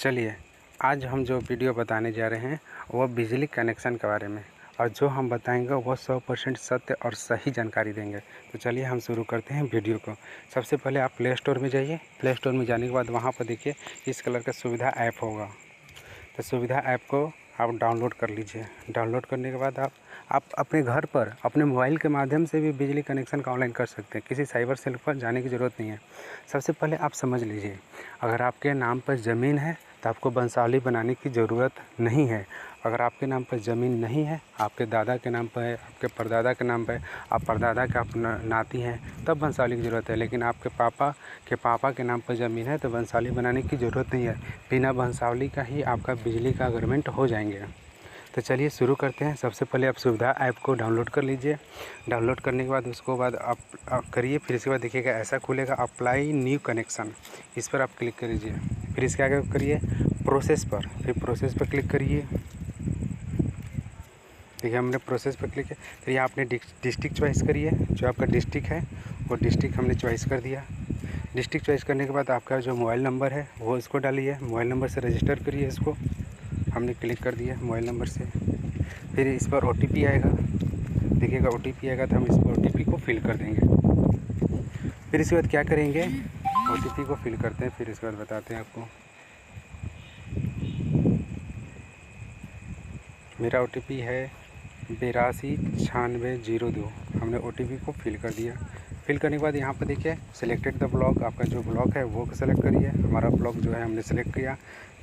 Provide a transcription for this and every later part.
चलिए आज हम जो वीडियो बताने जा रहे हैं वो बिजली कनेक्शन के बारे में, और जो हम बताएंगे वो 100% सत्य और सही जानकारी देंगे। तो चलिए हम शुरू करते हैं वीडियो को। सबसे पहले आप प्ले स्टोर में जाइए। प्ले स्टोर में जाने के बाद वहाँ पर देखिए इस कलर का सुविधा ऐप होगा, तो सुविधा ऐप को आप डाउनलोड कर लीजिए। डाउनलोड करने के बाद आप अपने घर पर अपने मोबाइल के माध्यम से भी बिजली कनेक्शन का ऑनलाइन कर सकते हैं। किसी साइबर सेल पर जाने की ज़रूरत नहीं है। सबसे पहले आप समझ लीजिए, अगर आपके नाम पर ज़मीन है तो आपको वंशावली बनाने की ज़रूरत नहीं है। अगर आपके नाम पर ज़मीन नहीं है, आपके दादा के नाम पर है, आपके परदादा के नाम पर है, आप परदादा का नाती हैं, तब वंशावली की ज़रूरत है। लेकिन आपके पापा के नाम पर ज़मीन है तो वंशावली बनाने की ज़रूरत नहीं है। बिना वंशावली का ही आपका बिजली का अग्रीमेंट हो जाएंगे। तो चलिए शुरू करते हैं। सबसे पहले आप सुविधा ऐप को डाउनलोड कर लीजिए। डाउनलोड करने के बाद उसको बाद आप करिए। फिर इसके बाद देखिएगा ऐसा खुलेगा अप्लाई न्यू कनेक्शन, इस पर आप क्लिक करिए। फिर इसके आगे करिए प्रोसेस पर, फिर प्रोसेस पर क्लिक करिए। देखिए हमने प्रोसेस पर क्लिक किया। फिर यहाँ आपने डिस्ट्रिक्ट चॉइस करिए, जो आपका डिस्ट्रिक्ट है वो डिस्ट्रिक्ट हमने चॉइस कर दिया। डिस्ट्रिक्ट चॉइस करने के बाद आपका जो मोबाइल नंबर है वो इसको डालिए। मोबाइल नंबर से रजिस्टर करिए इसको, हमने क्लिक कर दिया मोबाइल नंबर से। फिर इस पर OTP आएगा, देखिएगा OTP आएगा तो हम इस पर OTP को फिल कर देंगे। फिर इसके बाद क्या करेंगे, OTP को फिल करते हैं। फिर इसके बाद बताते हैं आपको। मेरा OTP है 829602। हमने OTP को फिल कर दिया। फिल करने के बाद यहाँ पर देखिए सिलेक्टेड द ब्लॉक, आपका जो ब्लॉक है वो सेलेक्ट करिए। हमारा ब्लॉक जो है हमने सेलेक्ट किया।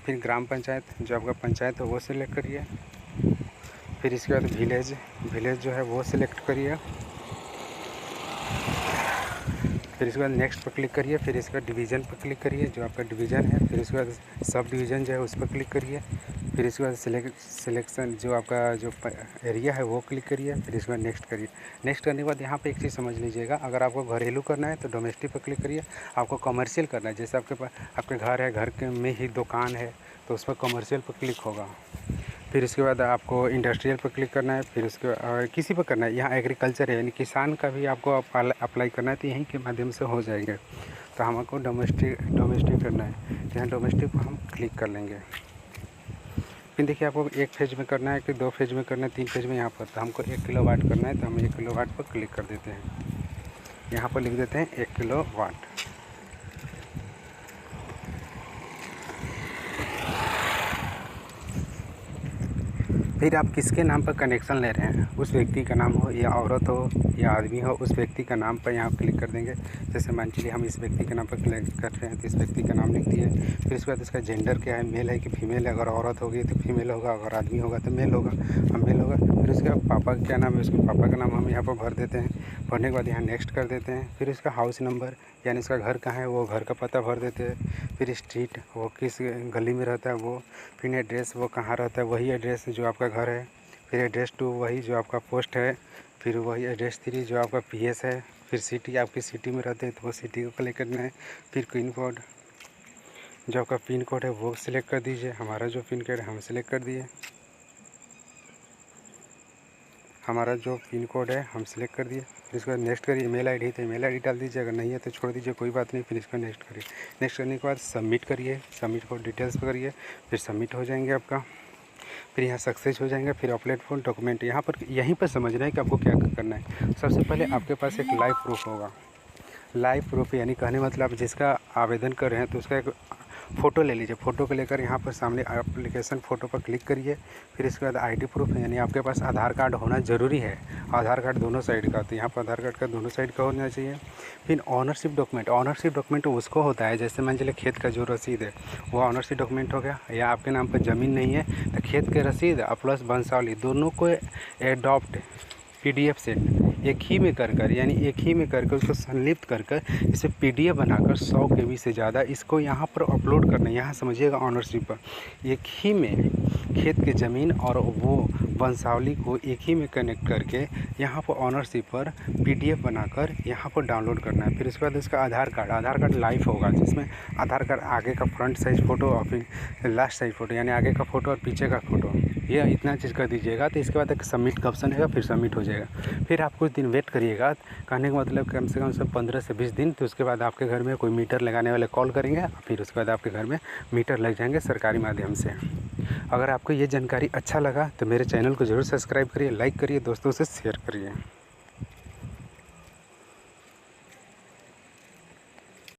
फिर ग्राम पंचायत, जो आपका पंचायत है वो सिलेक्ट करिए। फिर इसके बाद विलेज जो है वो सिलेक्ट करिए। फिर इसके बाद नेक्स्ट पर क्लिक करिए। फिर इसके बाद डिवीज़न पर क्लिक करिए, जो आपका डिवीज़न है। फिर इसके बाद सब डिवीज़न जो है उस पर क्लिक करिए। फिर इसके बाद सिलेक्शन जो आपका जो एरिया है वो क्लिक करिए। फिर इसके बाद नेक्स्ट करिए। नेक्स्ट करने के बाद यहाँ पे एक चीज़ समझ लीजिएगा, अगर आपको घरेलू करना है तो डोमेस्टिक पर क्लिक करिए। आपको कमर्शियल करना है, जैसे आपके पास आपके घर है, घर के में ही दुकान है तो उस पर कमर्शियल पर क्लिक होगा। फिर इसके बाद आपको इंडस्ट्रियल पर क्लिक करना है। फिर उसके किसी पर करना है, यहाँ एग्रीकल्चर है यानी किसान का भी आपको अप्लाई करना है तो यहीं के माध्यम से हो जाएंगे। तो हमको डोमेस्टिक करना है, तो यहाँ डोमेस्टिक पर हम क्लिक कर लेंगे। फिर देखिए आपको 1 फेज में करना है कि 2 फेज में करना है, 3 फेज में। यहाँ पर तो हमको 1 किलोवाट करना है तो हम 1 किलोवाट पर क्लिक कर देते हैं। यहाँ पर लिख देते हैं 1 किलोवाट। फिर आप किसके नाम पर कनेक्शन ले रहे हैं, उस व्यक्ति का नाम हो या औरत हो या आदमी हो, उस व्यक्ति का नाम पर यहाँ क्लिक कर देंगे। जैसे मान चलिए हम इस व्यक्ति के नाम पर क्लिक कर रहे हैं तो इस व्यक्ति का नाम लिख दिए। फिर उसके बाद इसका जेंडर क्या है, मेल है कि फीमेल है। अगर औरत होगी तो फीमेल होगा, अगर आदमी होगा तो मेल होगा, हम मेल होगा। फिर उसके बाद पापा का क्या नाम है, उसके पापा का नाम हम यहाँ पर भर देते हैं। भरने के बाद यहाँ नेक्स्ट कर देते हैं। फिर इसका हाउस नंबर यानी इसका घर कहाँ है वो घर का पता भर देते हैं। फिर स्ट्रीट वो किस गली में रहता है वो। फिर एड्रेस वो कहाँ रहता है, वही एड्रेस जो आपका घर है। फिर एड्रेस 2 वही जो आपका पोस्ट है। फिर वही एड्रेस 3 जो आपका PS है। फिर सिटी, आपकी सिटी में रहते हैं तो वो सिटी को कलेक्ट करना है। फिर पिन कोड, जो आपका पिन कोड है वो सिलेक्ट कर दीजिए। हमारा जो पिन कोड है हम सिलेक्ट कर दिए। हमारा जो पिन कोड है हम सिलेक्ट कर दिए। फिर इसके बाद नेक्स्ट करिए। ईमेल ID तो ईमेल ID डाल दीजिए, अगर नहीं है तो छोड़ दीजिए, कोई बात नहीं। फिर इसका नेक्स्ट करिए। नेक्स्ट करने के बाद सबमिट करिए। सबमिट को डिटेल्स पर करिए, फिर सबमिट हो जाएंगे आपका। फिर यहाँ सक्सेस हो जाएंगे। फिर अपलोड फॉर डॉक्यूमेंट, यहाँ पर यहीं पर समझना है कि आपको क्या करना है। सबसे पहले आपके पास एक लाइव प्रूफ होगा। लाइव प्रूफ यानी कहने मतलब आप जिसका आवेदन कर रहे हैं तो उसका एक फ़ोटो ले लीजिए। फ़ोटो को लेकर यहाँ पर सामने एप्लीकेशन फ़ोटो पर क्लिक करिए। फिर इसके बाद ID प्रूफ यानी आपके पास आधार कार्ड होना ज़रूरी है। आधार कार्ड दोनों साइड का, तो यहाँ पर आधार कार्ड का दोनों साइड का होना चाहिए। फिर ऑनरशिप डॉक्यूमेंट उसको होता है, जैसे मान चलिए खेत का जो रसीद है वो ऑनरशिप डॉक्यूमेंट हो गया, या आपके नाम पर ज़मीन नहीं है तो खेत के रसीद प्लस वंशावली दोनों को एडॉप्ट PDF से एक ही में कर यानी एक ही में करके उसको संलिप्त कर इसे PDF बनाकर 100 KB से ज़्यादा इसको यहाँ पर अपलोड करना है। यहाँ समझिएगा ऑनरशिप पर एक ही में खेत के ज़मीन और वो वंशावली को एक ही में कनेक्ट करके यहाँ पर ऑनरशिप पर PDF बनाकर यहाँ पर डाउनलोड करना है। फिर उसके बाद उसका आधार कार्ड लाइव होगा, जिसमें आधार कार्ड आगे का फ्रंट साइज़ फ़ोटो और फिर लास्ट साइज़ फ़ोटो, यानी आगे का फ़ोटो और पीछे का फ़ोटो, ये इतना चीज़ कर दीजिएगा। तो इसके बाद एक सबमिट का ऑप्शन है, फिर सबमिट हो जाएगा। फिर आप कुछ दिन वेट करिएगा, कहने का मतलब कम से कम 15 से 20 दिन। तो उसके बाद आपके घर में कोई मीटर लगाने वाले कॉल करेंगे, फिर उसके बाद आपके घर में मीटर लग जाएंगे सरकारी माध्यम से। अगर आपको ये जानकारी अच्छा लगा तो मेरे चैनल को ज़रूर सब्सक्राइब करिए, लाइक करिए, दोस्तों से शेयर करिए।